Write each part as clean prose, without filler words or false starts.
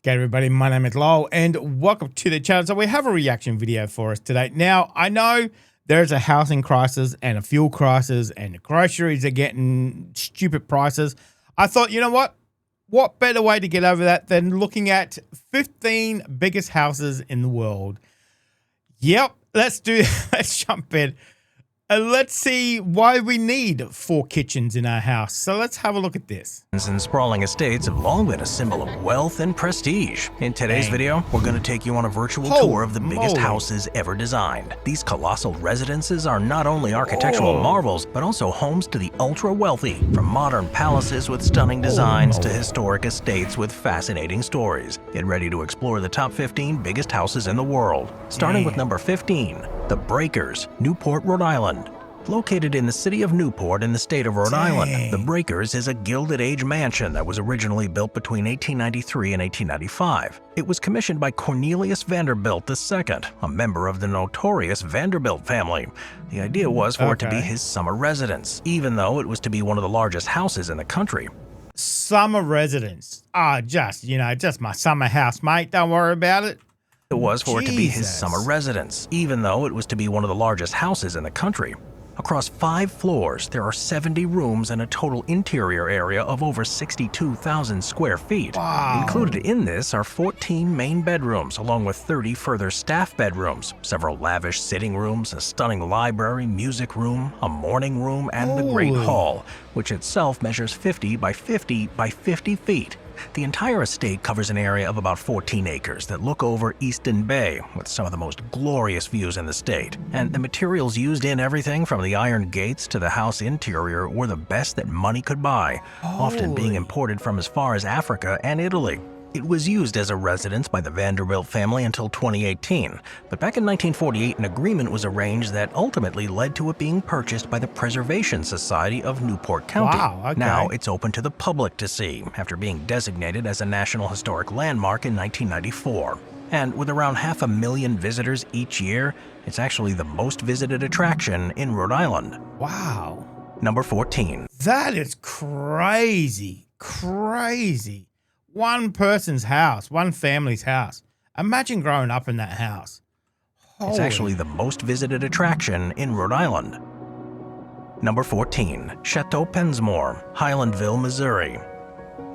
G'day everybody, my name is Lowell and welcome to the channel. So we have a reaction video for us today. Now, I know there's a housing crisis and a fuel crisis and the groceries are getting stupid prices. I thought, you know what? What better way to get over that than looking at 15 biggest houses in the world? Yep, let's jump in. Let's see why we need 4 kitchens in our house. So let's have a look at this. And sprawling estates have long been a symbol of wealth and prestige. In today's video, we're going to take you on a virtual tour of the biggest houses ever designed. These colossal residences are not only architectural marvels, but also homes to the ultra-wealthy, from modern palaces with stunning designs to historic estates with fascinating stories. Get ready to explore the top 15 biggest houses in the world. Starting with number 15, The Breakers, Newport, Rhode Island. Located in the city of Newport in the state of Rhode Island, The Breakers is a Gilded Age mansion that was originally built between 1893 and 1895. It was commissioned by Cornelius Vanderbilt II, a member of the notorious Vanderbilt family. The idea was for it to be his summer residence, even though it was to be one of the largest houses in the country. Summer residence. Just my summer house, mate. Don't worry about it. It was for it to be his summer residence, even though it was to be one of the largest houses in the country. Across 5 floors, there are 70 rooms and a total interior area of over 62,000 square feet. Wow. Included in this are 14 main bedrooms, along with 30 further staff bedrooms, several lavish sitting rooms, a stunning library, music room, a morning room, and the Great Hall, which itself measures 50 by 50 by 50 feet. The entire estate covers an area of about 14 acres that look over Easton Bay, with some of the most glorious views in the state. And the materials used in everything from the iron gates to the house interior were the best that money could buy, often being imported from as far as Africa and Italy. It was used as a residence by the Vanderbilt family until 2018, but back in 1948 an agreement was arranged that ultimately led to it being purchased by the Preservation Society of Newport County. Now it's open to the public to see, after being designated as a National Historic Landmark in 1994. And with around 500,000 visitors each year, it's actually the most visited attraction in Rhode Island. Wow. Number 14. That is crazy. Crazy. One person's house, one family's house. Imagine growing up in that house. It's actually the most visited attraction in Rhode Island. Number 14, Chateau Pensmore, Highlandville, Missouri.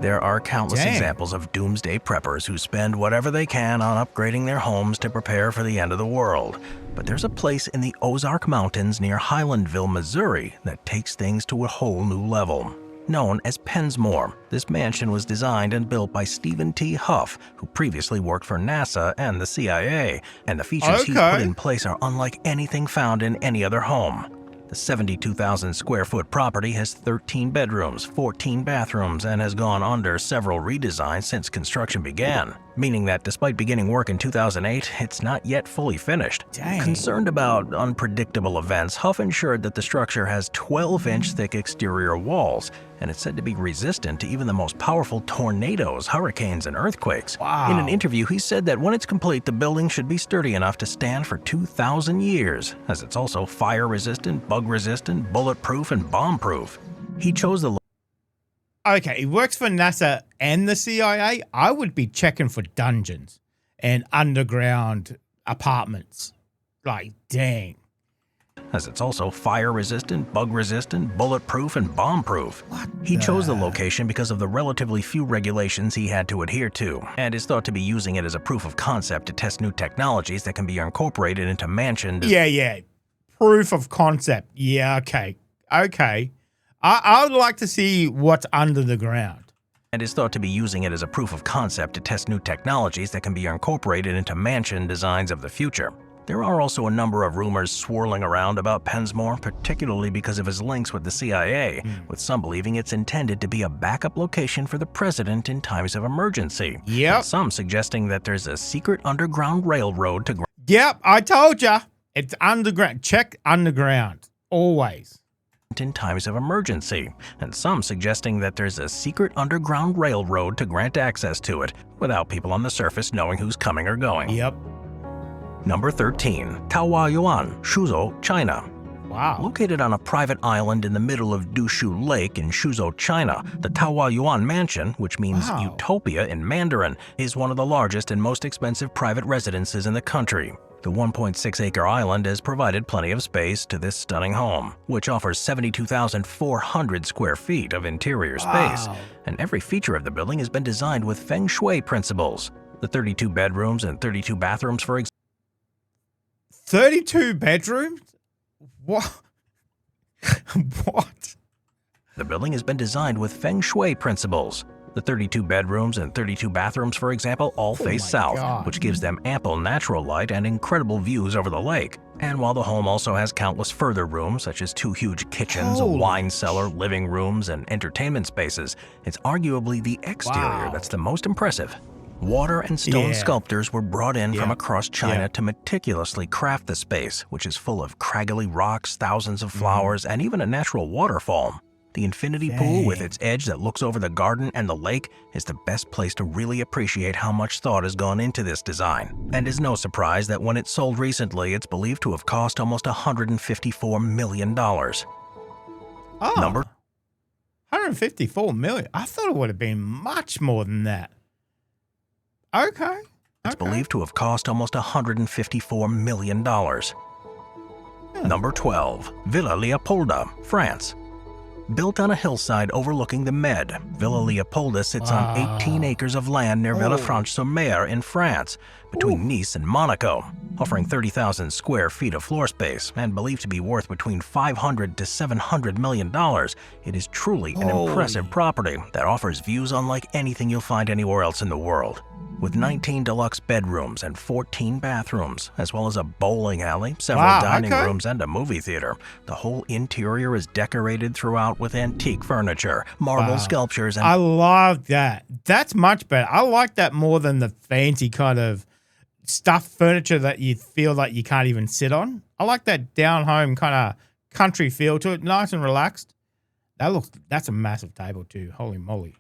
There are countless examples of doomsday preppers who spend whatever they can on upgrading their homes to prepare for the end of the world. But there's a place in the Ozark Mountains near Highlandville, Missouri that takes things to a whole new level. Known as Pensmore, this mansion was designed and built by Stephen T. Huff, who previously worked for NASA and the CIA, and the features he's put in place are unlike anything found in any other home. The 72,000 square foot property has 13 bedrooms, 14 bathrooms, and has gone under several redesigns since construction began, meaning that despite beginning work in 2008, it's not yet fully finished. Concerned about unpredictable events, Huff ensured that the structure has 12-inch thick exterior walls, and it's said to be resistant to even the most powerful tornadoes, hurricanes, and earthquakes. In an interview, he said that when it's complete, the building should be sturdy enough to stand for 2,000 years, as it's also fire-resistant, bug-resistant, bulletproof, and bomb-proof. He chose the he works for NASA and the CIA. I would be checking for dungeons and underground apartments. Like, dang. As it's also fire-resistant, bug-resistant, bulletproof, and bomb-proof. He chose the location because of the relatively few regulations he had to adhere to, and is thought to be using it as a proof of concept to test new technologies that can be incorporated into mansion. Proof of concept. Okay. I would like to see what's under the ground. And is thought to be using it as a proof of concept to test new technologies that can be incorporated into mansion designs of the future. There are also a number of rumors swirling around about Pensmore, particularly because of his links with the CIA, with some believing it's intended to be a backup location for the president in times of emergency. And some suggesting that there's a secret underground railroad to... I told ya. It's underground. Check underground. Always. In times of emergency, and some suggesting that there's a secret underground railroad to grant access to it, without people on the surface knowing who's coming or going. Number 13, Taohuayuan, Suzhou, China. Wow. Located on a private island in the middle of Dushu Lake in Suzhou, China, the Taohuayuan Mansion, which means Wow. utopia in Mandarin, is one of the largest and most expensive private residences in the country. The 1.6-acre island has provided plenty of space to this stunning home, which offers 72,400 square feet of interior space, Wow. and every feature of the building has been designed with feng shui principles. The 32 bedrooms and 32 bathrooms, for example, 32 bedrooms? What? What? the building has been designed with feng shui principles. The 32 bedrooms and 32 bathrooms, for example, all face my south, God. which gives them ample natural light and incredible views over the lake. And while the home also has countless further rooms, such as 2 huge kitchens, Holy a wine cellar, living rooms, and entertainment spaces, it's arguably the exterior Wow. that's the most impressive. Water and stone Yeah. sculptors were brought in from Yeah. across China Yeah. to meticulously craft the space, which is full of craggly rocks, thousands of Mm-hmm. flowers, and even a natural waterfall. The infinity pool with Dang. its edge that looks over the garden and the lake is the best place to really appreciate how much thought has gone into this design. And it's no surprise that when it sold recently, it's believed to have cost almost $154 million. Oh, Number 154 million. I thought it would have been much more than that. Okay. It's okay. believed to have cost almost $154 million. Number 12. Villa Leopolda, France. Built on a hillside overlooking the Med, Villa Leopolda sits on 18 acres of land near Villefranche-sur-Mer in France, between Nice and Monaco, offering 30,000 square feet of floor space and believed to be worth between $500 to $700 million. It is truly an impressive property that offers views unlike anything you'll find anywhere else in the world. With 19 deluxe bedrooms and 14 bathrooms, as well as a bowling alley, several dining rooms, and a movie theater, the whole interior is decorated throughout with antique furniture, marble sculptures, and I love that. That's much better. I like that more than the fancy kind of stuffed furniture that you feel like you can't even sit on. I like that down home kind of country feel to it, nice and relaxed. That's a massive table too. Holy moly.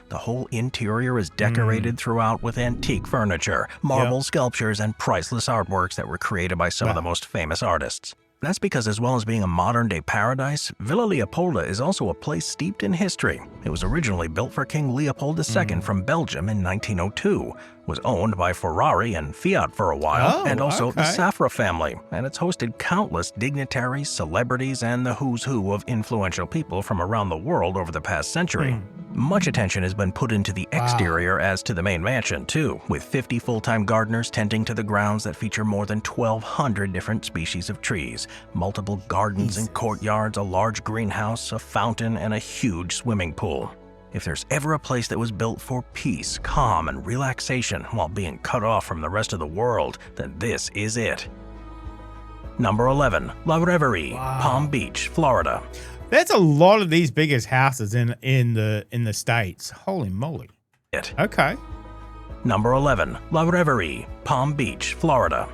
the whole interior is decorated throughout with antique furniture, marble sculptures, and priceless artworks that were created by some of the most famous artists. That's because as well as being a modern-day paradise, Villa Leopolda is also a place steeped in history. It was originally built for King Leopold II from Belgium in 1902, was owned by Ferrari and Fiat for a while, and also the Safra family, and it's hosted countless dignitaries, celebrities, and the who's who of influential people from around the world over the past century. Much attention has been put into the exterior as to the main mansion, too, with 50 full-time gardeners tending to the grounds that feature more than 1,200 different species of trees, multiple gardens and courtyards, a large greenhouse, a fountain, and a huge swimming pool. If there's ever a place that was built for peace, calm, and relaxation while being cut off from the rest of the world, then this is it. Number 11. La Reverie, Palm Beach, Florida. There's a lot of these biggest houses in the States. Holy moly. Okay. Number 11. La Reverie, Palm Beach, Florida.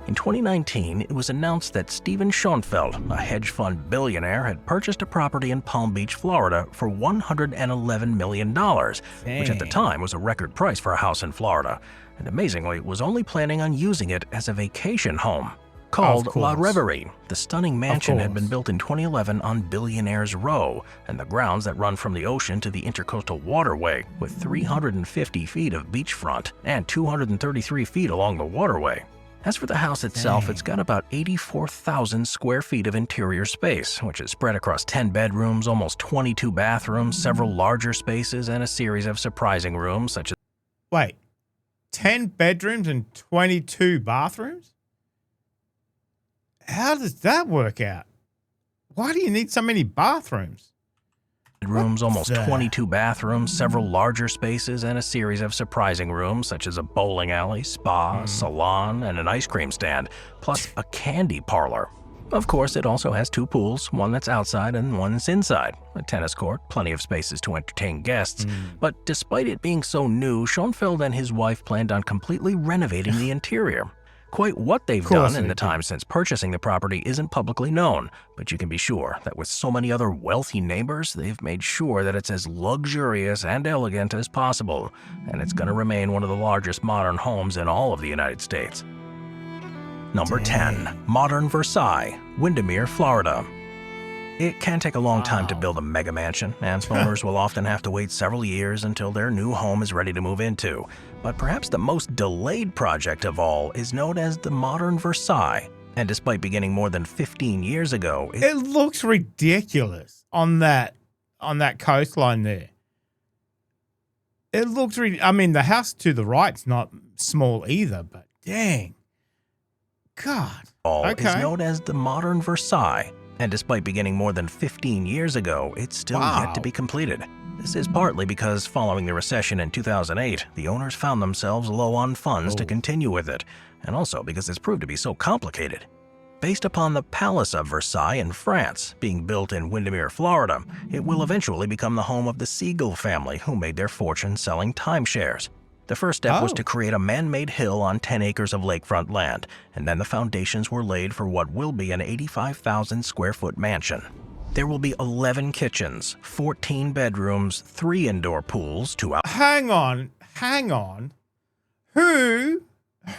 In 2019, it was announced that Stephen Schoenfeld, a hedge fund billionaire, had purchased a property in Palm Beach, Florida for $111 million, which at the time was a record price for a house in Florida, and amazingly was only planning on using it as a vacation home. Called La Reverie, the stunning mansion had been built in 2011 on Billionaire's Row, and the grounds that run from the ocean to the Intercoastal Waterway, with 350 feet of beachfront and 233 feet along the waterway. As for the house itself, it's got about 84,000 square feet of interior space, which is spread across 10 bedrooms, almost 22 bathrooms, several larger spaces, and a series of surprising rooms such as... Wait, 10 bedrooms and 22 bathrooms? How does that work out? Why do you need so many bathrooms? Bedrooms, almost 22 bathrooms, several larger spaces, and a series of surprising rooms such as a bowling alley, spa, salon, and an ice cream stand, plus a candy parlor. Of course, it also has 2 pools, one that's outside and one that's inside, a tennis court, plenty of spaces to entertain guests. But despite it being so new, Schoenfeld and his wife planned on completely renovating the interior. Quite what they've done in the time since purchasing the property isn't publicly known, but you can be sure that with so many other wealthy neighbors, they've made sure that it's as luxurious and elegant as possible, and it's going to remain one of the largest modern homes in all of the United States. Number 10. Modern Versailles, Windermere, Florida. It can take a long time to build a mega mansion, and owners will often have to wait several years until their new home is ready to move into. But perhaps the most delayed project of all is known as the Modern Versailles. And despite beginning more than 15 years ago, it looks ridiculous on that coastline there. It looks I mean, the house to the right's not small either, but dang. God. Is known as the Modern Versailles. And despite beginning more than 15 years ago, it's still yet to be completed. This is partly because following the recession in 2008, the owners found themselves low on funds to continue with it, and also because it's proved to be so complicated. Based upon the Palace of Versailles in France, being built in Windermere, Florida, it will eventually become the home of the Siegel family, who made their fortune selling timeshares. The first step was to create a man-made hill on 10 acres of lakefront land, and then the foundations were laid for what will be an 85,000 square foot mansion. There will be 11 kitchens, 14 bedrooms, 3 indoor pools, 2 out. Hang on. Who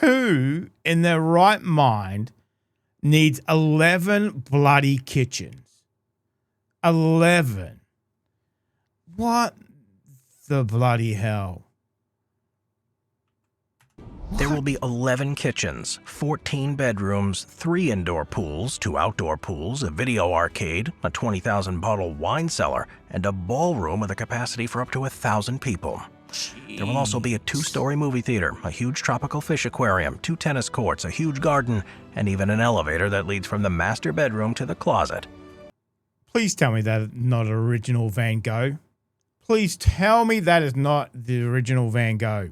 in their right mind needs 11 bloody kitchens? 11. What the bloody hell? There will be 11 kitchens, 14 bedrooms, 3 indoor pools, 2 outdoor pools, a video arcade, a 20,000 bottle wine cellar, and a ballroom with a capacity for up to 1,000 people. Jeez. There will also be a 2-story movie theater, a huge tropical fish aquarium, 2 tennis courts, a huge garden, and even an elevator that leads from the master bedroom to the closet. Please tell me that is not original Van Gogh. Please tell me that is not the original Van Gogh.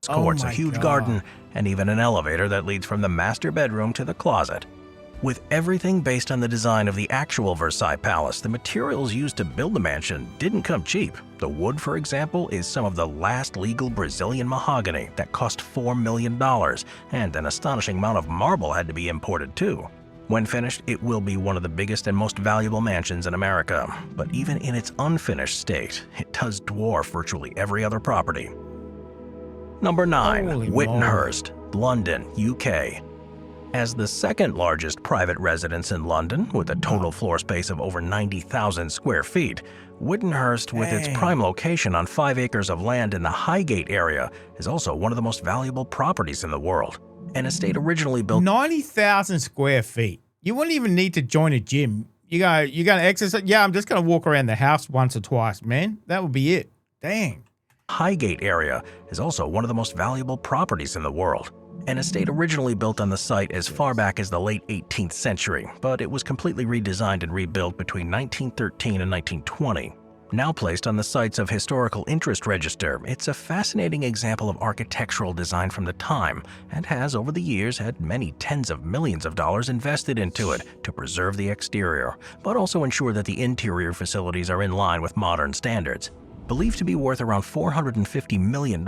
Courts, a huge garden, and even an elevator that leads from the master bedroom to the closet. With everything based on the design of the actual Versailles Palace, the materials used to build the mansion didn't come cheap. The wood, for example, is some of the last legal Brazilian mahogany that cost $4 million, and an astonishing amount of marble had to be imported too. When finished, it will be one of the biggest and most valuable mansions in America, but even in its unfinished state, it does dwarf virtually every other property. Number 9. Witanhurst, London, UK. As the second largest private residence in London, with a total floor space of over 90,000 square feet, Witanhurst, with its prime location on 5 acres of land in the Highgate area, is also one of the most valuable properties in the world. An estate originally built 90,000 square feet. You wouldn't even need to join a gym. You're going to exercise? Yeah, I'm just going to walk around the house once or twice, man. That would be it. Dang. Highgate area is also one of the most valuable properties in the world. An estate originally built on the site as far back as the late 18th century, but it was completely redesigned and rebuilt between 1913 and 1920. Now placed on the site's of historical interest register, it's a fascinating example of architectural design from the time and has over the years had many tens of millions of dollars invested into it to preserve the exterior, but also ensure that the interior facilities are in line with modern standards. Believed to be worth around $450 million,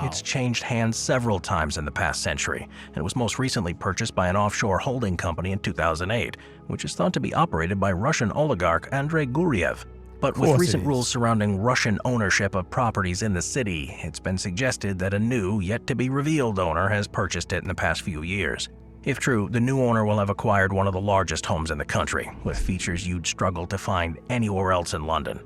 it's changed hands several times in the past century, and was most recently purchased by an offshore holding company in 2008, which is thought to be operated by Russian oligarch Andrei Guriev. But with recent rules surrounding Russian ownership of properties in the city, it's been suggested that a new, yet-to-be-revealed owner has purchased it in the past few years. If true, the new owner will have acquired one of the largest homes in the country, with features you'd struggle to find anywhere else in London.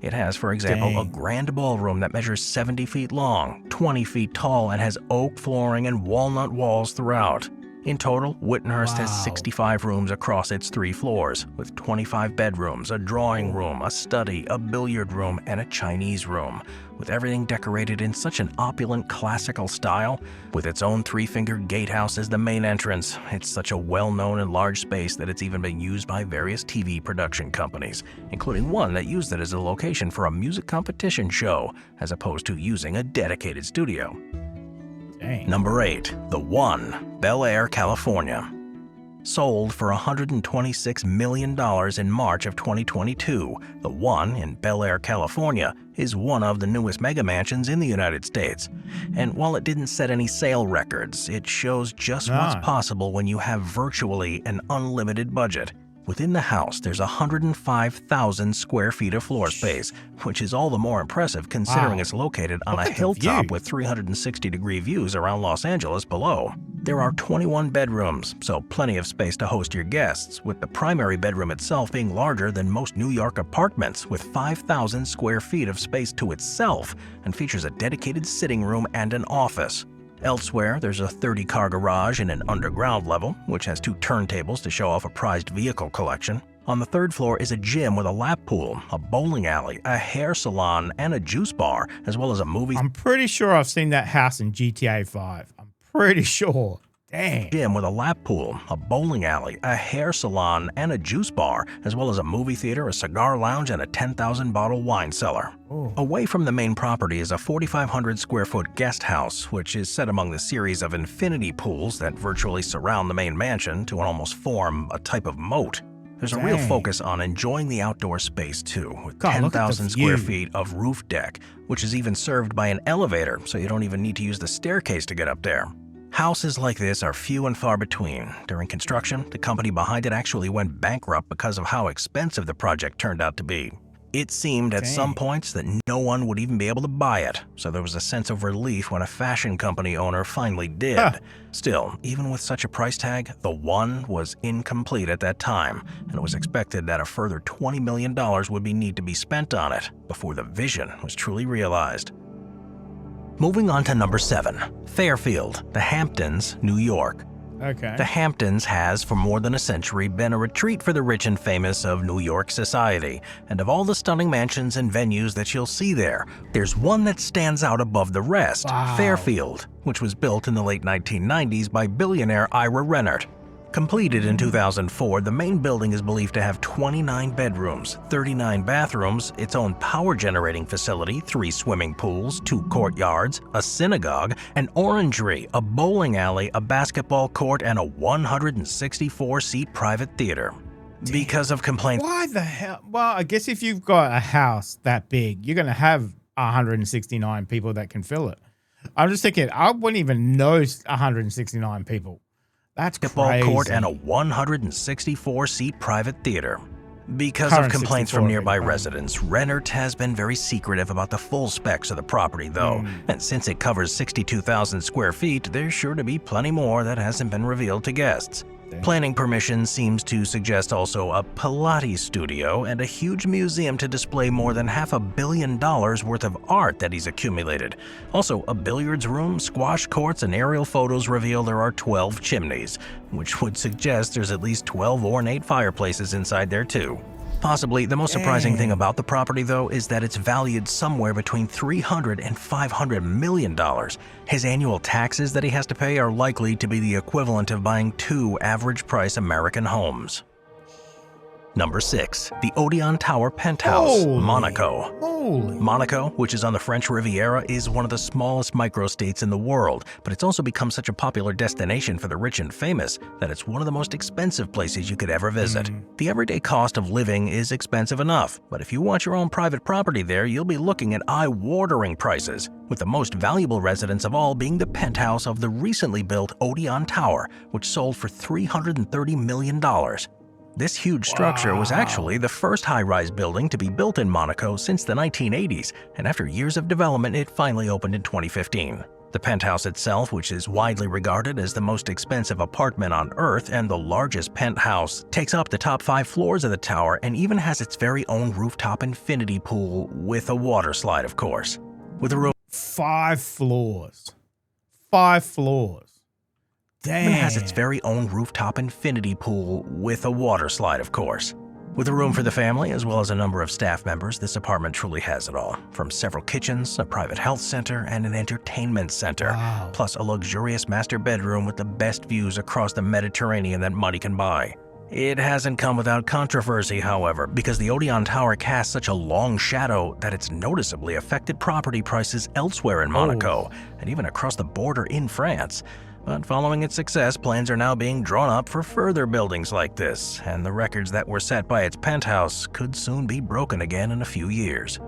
It has, for example, a grand ballroom that measures 70 feet long, 20 feet tall, and has oak flooring and walnut walls throughout. In total, Witanhurst has 65 rooms across its 3 floors, with 25 bedrooms, a drawing room, a study, a billiard room, and a Chinese room, with everything decorated in such an opulent classical style. With its own 3-fingered gatehouse as the main entrance, it's such a well-known and large space that it's even been used by various TV production companies, including one that used it as a location for a music competition show, as opposed to using a dedicated studio. Dang. Number 8. The One, Bel Air, California. Sold for $126 million in March of 2022, The One in Bel Air, California is one of the newest mega mansions in the United States. And while it didn't set any sale records, it shows just what's possible when you have virtually an unlimited budget. Within the house, there's 105,000 square feet of floor space, which is all the more impressive considering it's located on a hilltop with 360-degree views around Los Angeles below. There are 21 bedrooms, so plenty of space to host your guests, with the primary bedroom itself being larger than most New York apartments, with 5,000 square feet of space to itself, and features a dedicated sitting room and an office. Elsewhere, there's a 30-car garage in an underground level, which has 2 turntables to show off a prized vehicle collection. On the 3rd floor is a gym with a lap pool, a bowling alley, a hair salon, and a juice bar, as well as a movie. I'm pretty sure I've seen that house in GTA 5. I'm pretty sure. Dang. Gym with a lap pool, a bowling alley, a hair salon, and a juice bar, as well as a movie theater, a cigar lounge, and a 10,000-bottle wine cellar. Ooh. Away from the main property is a 4,500 square foot guest house, which is set among the series of infinity pools that virtually surround the main mansion to almost form a type of moat. There's a real focus on enjoying the outdoor space too, with 10,000 square feet of roof deck, which is even served by an elevator, so you don't even need to use the staircase to get up there. Houses like this are few and far between. During construction, the company behind it actually went bankrupt because of how expensive the project turned out to be. It seemed at some points that no one would even be able to buy it, so there was a sense of relief when a fashion company owner finally did. Still, even with such a price tag, the One was incomplete at that time, and it was expected that a further $20 million would need to be spent on it before the vision was truly realized. Moving on to number 7, Fairfield, the Hamptons, New York. Okay. The Hamptons has, for more than a century, been a retreat for the rich and famous of New York society, and of all the stunning mansions and venues that you'll see there, there's one that stands out above the rest, Fairfield, which was built in the late 1990s by billionaire Ira Rennert. Completed in 2004, the main building is believed to have 29 bedrooms, 39 bathrooms, its own power-generating facility, 3 swimming pools, 2 courtyards, a synagogue, an orangery, a bowling alley, a basketball court, and a 164-seat private theater. Because of complaints... Why the hell? Well, I guess if you've got a house that big, you're going to have 169 people that can fill it. I'm just thinking, I wouldn't even know 169 people. That's basketball crazy. court and a 164-seat private theater. Because of complaints from nearby residents, Rennert has been very secretive about the full specs of the property, though. And since it covers 62,000 square feet, there's sure to be plenty more that hasn't been revealed to guests. Planning permission seems to suggest also a Pilates studio and a huge museum to display more than $500 million worth of art that he's accumulated. Also, a billiards room, squash courts, and aerial photos reveal there are 12 chimneys, which would suggest there's at least 12 ornate fireplaces inside there too. Possibly the most surprising thing about the property, though, is that it's valued somewhere between $300 and $500 million. His annual taxes that he has to pay are likely to be the equivalent of buying 2 average-price American homes. Number 6, the Odeon Tower penthouse, Monaco. Monaco, which is on the French Riviera, is one of the smallest microstates in the world, but it's also become such a popular destination for the rich and famous that it's one of the most expensive places you could ever visit. The everyday cost of living is expensive enough, but if you want your own private property there, you'll be looking at eye-watering prices, with the most valuable residence of all being the penthouse of the recently built Odeon Tower, which sold for $330 million. This huge structure was actually the first high-rise building to be built in Monaco since the 1980s, and after years of development, it finally opened in 2015. The penthouse itself, which is widely regarded as the most expensive apartment on Earth and the largest penthouse, takes up the top 5 floors of the tower and even has its very own rooftop infinity pool with a water slide, of course. With a room 5 floors. 5 floors. Damn. It has its very own rooftop infinity pool with a water slide, of course. With a room for the family, as well as a number of staff members, this apartment truly has it all. From several kitchens, a private health center, and an entertainment center. Plus a luxurious master bedroom with the best views across the Mediterranean that money can buy. It hasn't come without controversy, however, because the Odeon Tower casts such a long shadow that it's noticeably affected property prices elsewhere in Monaco, and even across the border in France. But following its success, plans are now being drawn up for further buildings like this, and the records that were set by its penthouse could soon be broken again in a few years.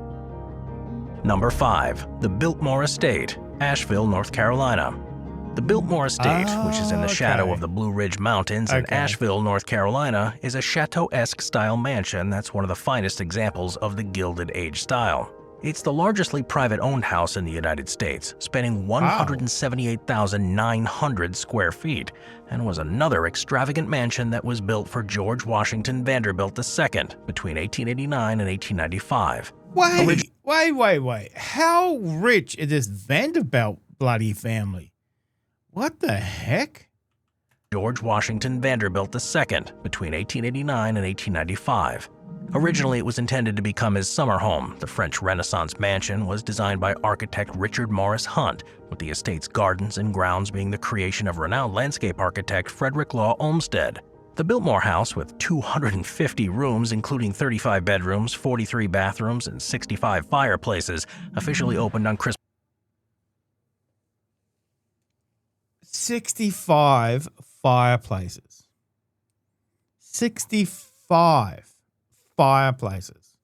Number 5, the Biltmore Estate, Asheville, North Carolina. The Biltmore Estate, which is in the shadow of the Blue Ridge Mountains in Asheville, North Carolina, is a chateau-esque style mansion that's one of the finest examples of the Gilded Age style. It's the largestly private-owned house in the United States, spanning 178,900 square feet, and was another extravagant mansion that was built for George Washington Vanderbilt II between 1889 and 1895. Wait. How rich is this Vanderbilt bloody family? What the heck? George Washington Vanderbilt II between 1889 and 1895. Originally, it was intended to become his summer home. The French Renaissance mansion was designed by architect Richard Morris Hunt, with the estate's gardens and grounds being the creation of renowned landscape architect Frederick Law Olmsted. The Biltmore House, with 250 rooms, including 35 bedrooms, 43 bathrooms, and 65 fireplaces, officially opened on Christmas. 65 fireplaces. 65 fireplaces.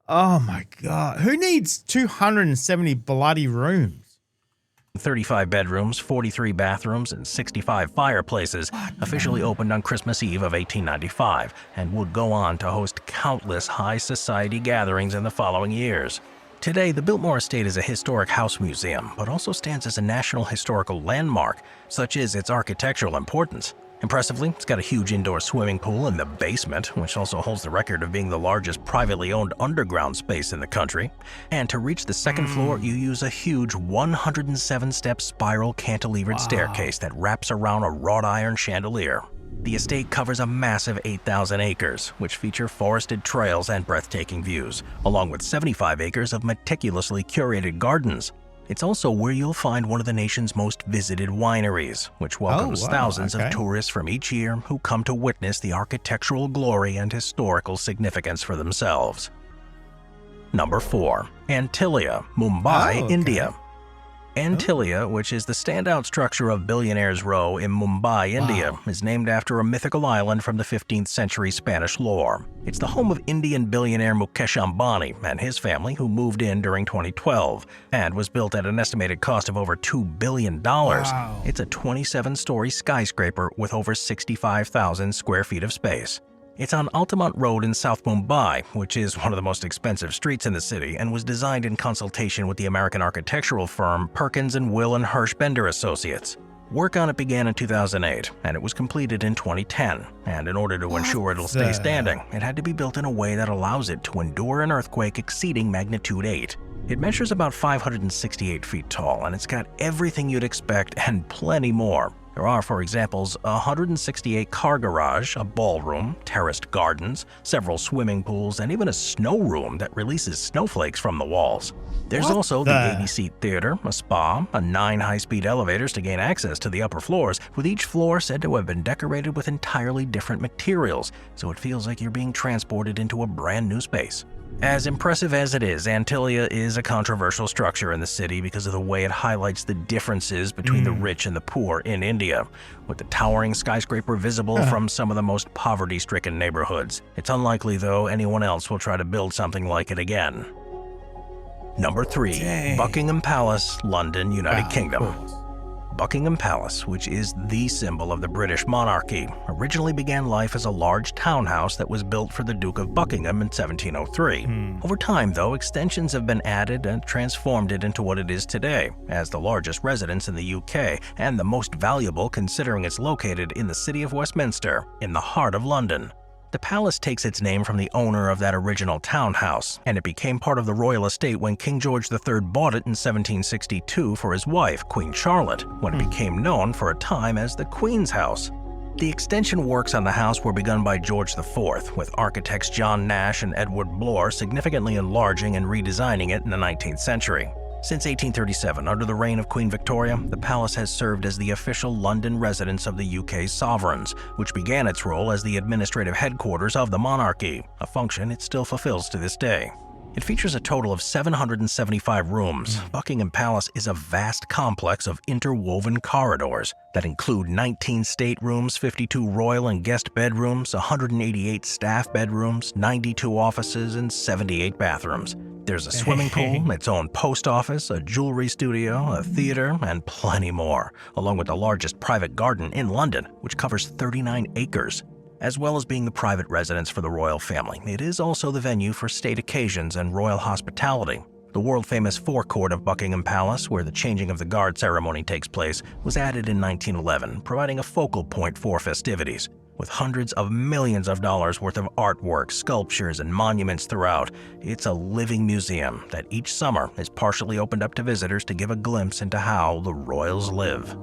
Oh my God. Who needs 270 bloody rooms? 35 bedrooms, 43 bathrooms, and 65 fireplaces, officially opened on Christmas Eve of 1895, and would go on to host countless high society gatherings in the following years. Today, the Biltmore Estate is a historic house museum, but also stands as a national historical landmark. Such is its architectural importance. Impressively, it's got a huge indoor swimming pool in the basement, which also holds the record of being the largest privately owned underground space in the country. And to reach the second floor, you use a huge 107-step spiral cantilevered staircase that wraps around a wrought iron chandelier. The estate covers a massive 8,000 acres, which feature forested trails and breathtaking views, along with 75 acres of meticulously curated gardens. It's also where you'll find one of the nation's most visited wineries, which welcomes thousands of tourists from each year who come to witness the architectural glory and historical significance for themselves. Number 4. Antilia, Mumbai, India. Antilia, which is the standout structure of Billionaires Row in Mumbai, India, is named after a mythical island from the 15th century Spanish lore. It's the home of Indian billionaire Mukesh Ambani and his family, who moved in during 2012, and was built at an estimated cost of over $2 billion. It's a 27-story skyscraper with over 65,000 square feet of space. It's on Altamont Road in South Mumbai, which is one of the most expensive streets in the city, and was designed in consultation with the American architectural firm Perkins & Will and Hirsch Bender Associates. Work on it began in 2008, and it was completed in 2010. And in order to ensure it'll stay standing, it had to be built in a way that allows it to endure an earthquake exceeding magnitude 8. It measures about 568 feet tall, and it's got everything you'd expect and plenty more. There are, for example, a 168 car garage, a ballroom, terraced gardens, several swimming pools, and even a snow room that releases snowflakes from the walls. There's also the 80-seat theater, a spa, and 9 high-speed elevators to gain access to the upper floors, with each floor said to have been decorated with entirely different materials, so it feels like you're being transported into a brand new space. As impressive as it is, Antilia is a controversial structure in the city because of the way it highlights the differences between the rich and the poor in India, with the towering skyscraper visible from some of the most poverty-stricken neighborhoods. It's unlikely, though, anyone else will try to build something like it again. Number 3. Buckingham Palace, London, United Kingdom. Buckingham Palace, which is the symbol of the British monarchy, originally began life as a large townhouse that was built for the Duke of Buckingham in 1703. Over time, though, extensions have been added and transformed it into what it is today, as the largest residence in the UK and the most valuable considering it's located in the city of Westminster, in the heart of London. The palace takes its name from the owner of that original townhouse, and it became part of the royal estate when King George III bought it in 1762 for his wife, Queen Charlotte, when it became known for a time as the Queen's House. The extension works on the house were begun by George IV, with architects John Nash and Edward Bloor significantly enlarging and redesigning it in the 19th century. Since 1837, under the reign of Queen Victoria, the palace has served as the official London residence of the UK's sovereigns, which began its role as the administrative headquarters of the monarchy, a function it still fulfills to this day. It features a total of 775 rooms. Buckingham Palace is a vast complex of interwoven corridors that include 19 staterooms, 52 royal and guest bedrooms, 188 staff bedrooms, 92 offices, and 78 bathrooms. There's a swimming pool, its own post office, a jewelry studio, a theater, and plenty more, along with the largest private garden in London, which covers 39 acres. As well as being the private residence for the royal family, it is also the venue for state occasions and royal hospitality. The world-famous forecourt of Buckingham Palace, where the changing of the guard ceremony takes place, was added in 1911, providing a focal point for festivities. With hundreds of millions of dollars worth of artwork, sculptures, and monuments throughout, it's a living museum that each summer is partially opened up to visitors to give a glimpse into how the royals live.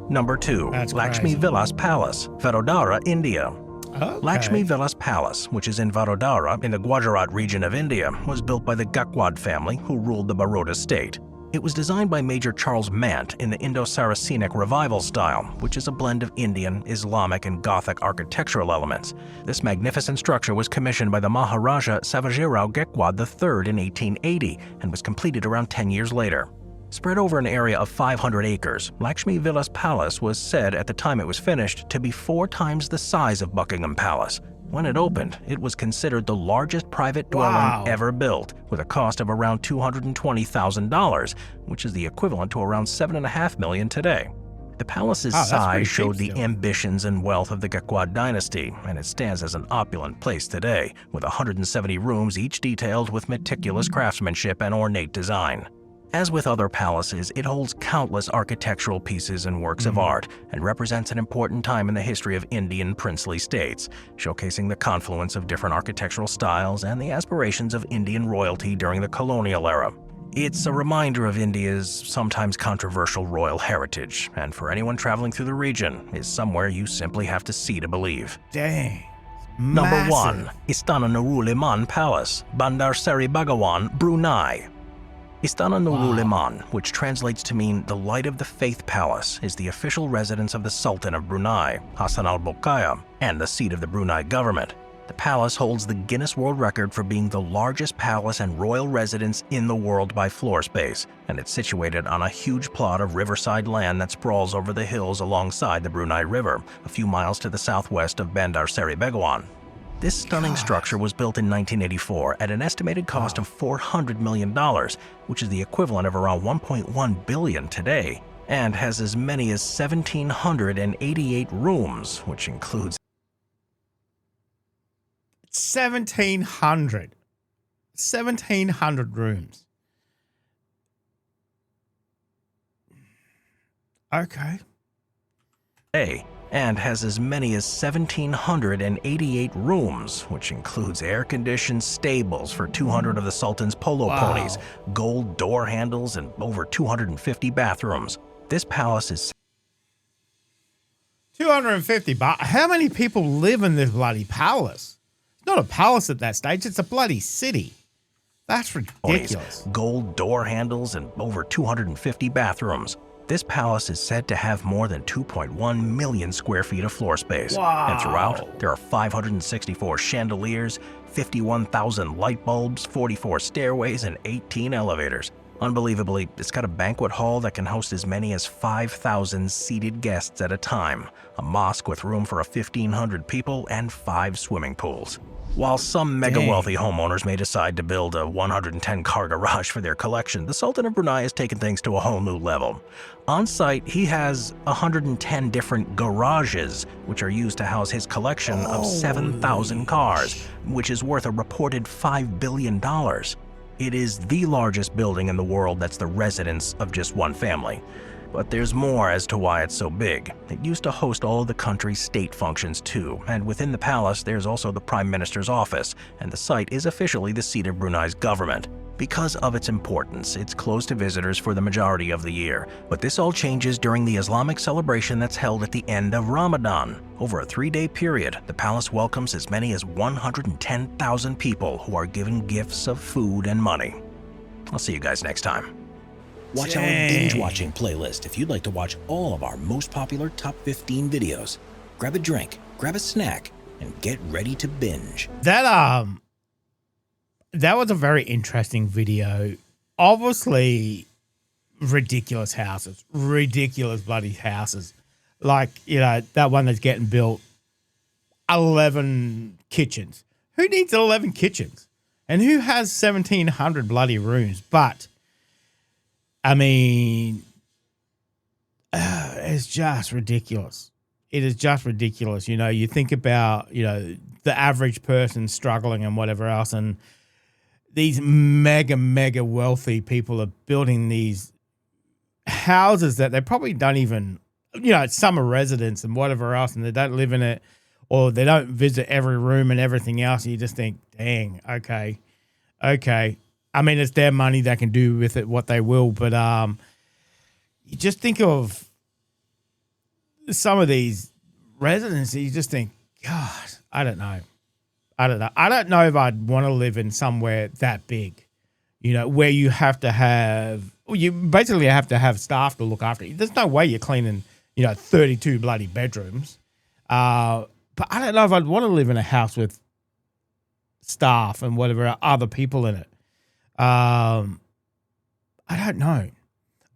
Number 2. Laxmi Vilas Palace, Vadodara, India. Okay. Laxmi Vilas Palace, which is in Vadodara in the Gujarat region of India, was built by the Gaekwad family who ruled the Baroda state. It was designed by Major Charles Mant in the Indo-Saracenic Revival style, which is a blend of Indian, Islamic, and Gothic architectural elements. This magnificent structure was commissioned by the Maharaja Savajirao Gaekwad III in 1880 and was completed around 10 years later. Spread over an area of 500 acres, Laxmi Vilas Palace was said at the time it was finished to be 4 times the size of Buckingham Palace. When it opened, it was considered the largest private dwelling ever built, with a cost of around $220,000, which is the equivalent to around $7.5 million today. The palace's size showed the ambitions and wealth of the Gaekwad dynasty, and it stands as an opulent place today, with 170 rooms each detailed with meticulous craftsmanship and ornate design. As with other palaces, it holds countless architectural pieces and works of art and represents an important time in the history of Indian princely states, showcasing the confluence of different architectural styles and the aspirations of Indian royalty during the colonial era. It's a reminder of India's sometimes controversial royal heritage, and for anyone traveling through the region, is somewhere you simply have to see to believe. Dang. Number 1. Istana Nurul Iman Palace, Bandar Seri Begawan, Brunei. Istana Nurul Iman, which translates to mean the Light of the Faith Palace, is the official residence of the Sultan of Brunei, Hassan al-Bolkiah, and the seat of the Brunei government. The palace holds the Guinness World Record for being the largest palace and royal residence in the world by floor space, and it's situated on a huge plot of riverside land that sprawls over the hills alongside the Brunei River, a few miles to the southwest of Bandar Seri Begawan. This stunning structure was built in 1984 at an estimated cost of $400 million, which is the equivalent of around $1.1 billion today, and has as many as 1,788 rooms, which includes 1,700 rooms. Okay. And has as many as 1,788 rooms, which includes air-conditioned stables for 200 of the Sultan's polo ponies, gold door handles, and over 250 bathrooms. This palace is 250, but how many people live in this bloody palace? It's not a palace at that stage, it's a bloody city. That's ridiculous. Gold door handles, and over 250 bathrooms. This palace is said to have more than 2.1 million square feet of floor space. And throughout, there are 564 chandeliers, 51,000 light bulbs, 44 stairways, and 18 elevators. Unbelievably, it's got a banquet hall that can host as many as 5,000 seated guests at a time, a mosque with room for 1,500 people, and 5 swimming pools. While some mega-wealthy homeowners may decide to build a 110-car garage for their collection, the Sultan of Brunei has taken things to a whole new level. On site, he has 110 different garages, which are used to house his collection of 7,000 cars, which is worth a reported $5 billion. It is the largest building in the world that's the residence of just one family. But there's more as to why it's so big. It used to host all of the country's state functions too, and within the palace there's also the Prime Minister's office, and the site is officially the seat of Brunei's government. Because of its importance, it's closed to visitors for the majority of the year, but this all changes during the Islamic celebration that's held at the end of Ramadan. Over a 3-day period, the palace welcomes as many as 110,000 people who are given gifts of food and money. I'll see you guys next time. Watch our binge-watching playlist if you'd like to watch all of our most popular top 15 videos. Grab a drink, grab a snack, and get ready to binge. That was a very interesting video. Obviously, ridiculous houses, ridiculous bloody houses. Like, you know, that one that's getting built, 11 kitchens. Who needs 11 kitchens? And who has 1,700 bloody rooms? But I mean, it's just ridiculous. It is just ridiculous. You know, you think about, you know, the average person struggling and whatever else, and these mega wealthy people are building these houses that they probably don't even, summer residence and whatever else, and they don't live in it, or they don't visit every room and everything else. You just think, dang, okay. I mean, it's their money; they can do with it what they will. But you just think of some of these residences. You just think, God, I don't know. I don't know if I'd want to live in somewhere that big, where you have to have, you basically have to have staff to look after you. There's no way you're cleaning, 32 bloody bedrooms. But I don't know if I'd want to live in a house with staff and whatever other people in it. I don't know.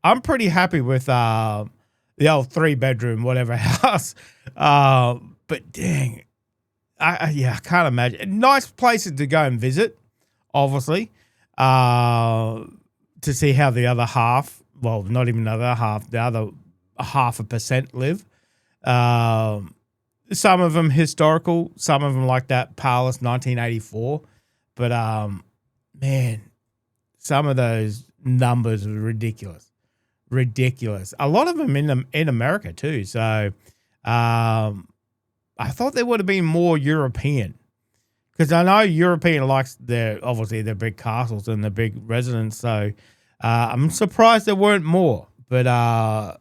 I'm pretty happy with the old 3-bedroom whatever house. But dang. I can't imagine. Nice places to go and visit, obviously, to see how the other half, well, not even the other 0.5% live. Some of them historical, some of them like that Palace 1984. But, man, some of those numbers are ridiculous. Ridiculous. A lot of them in America too. So, I thought there would have been more European, because I know European likes their big castles and their big residence. So I'm surprised there weren't more. But that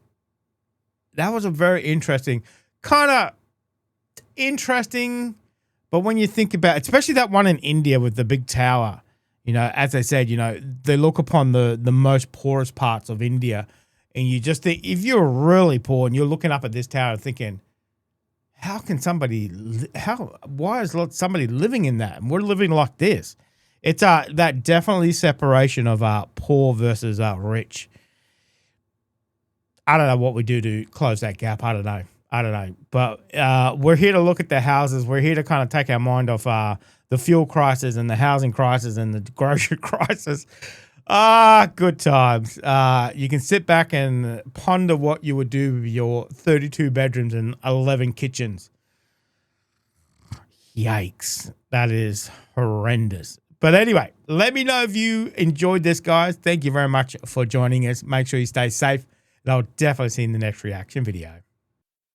was a very interesting. But when you think about it, especially that one in India with the big tower, as I said, they look upon the most poorest parts of India, and you just think, if you're really poor and you're looking up at this tower and thinking, why is somebody living in that? And we're living like this. It's that definitely separation of poor versus rich. I don't know what we do to close that gap. I don't know. But we're here to look at the houses. We're here to kind of take our mind off the fuel crisis and the housing crisis and the grocery crisis. Good times. You can sit back and ponder what you would do with your 32 bedrooms and 11 kitchens. Yikes. That is horrendous. But anyway, let me know if you enjoyed this, guys. Thank you very much for joining us. Make sure you stay safe, and I'll definitely see you in the next reaction video.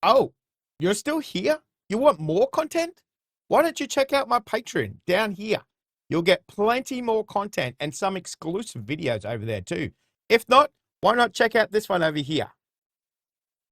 Oh, you're still here? You want more content? Why don't you check out my Patreon down here? You'll get plenty more content and some exclusive videos over there too. If not, why not check out this one over here?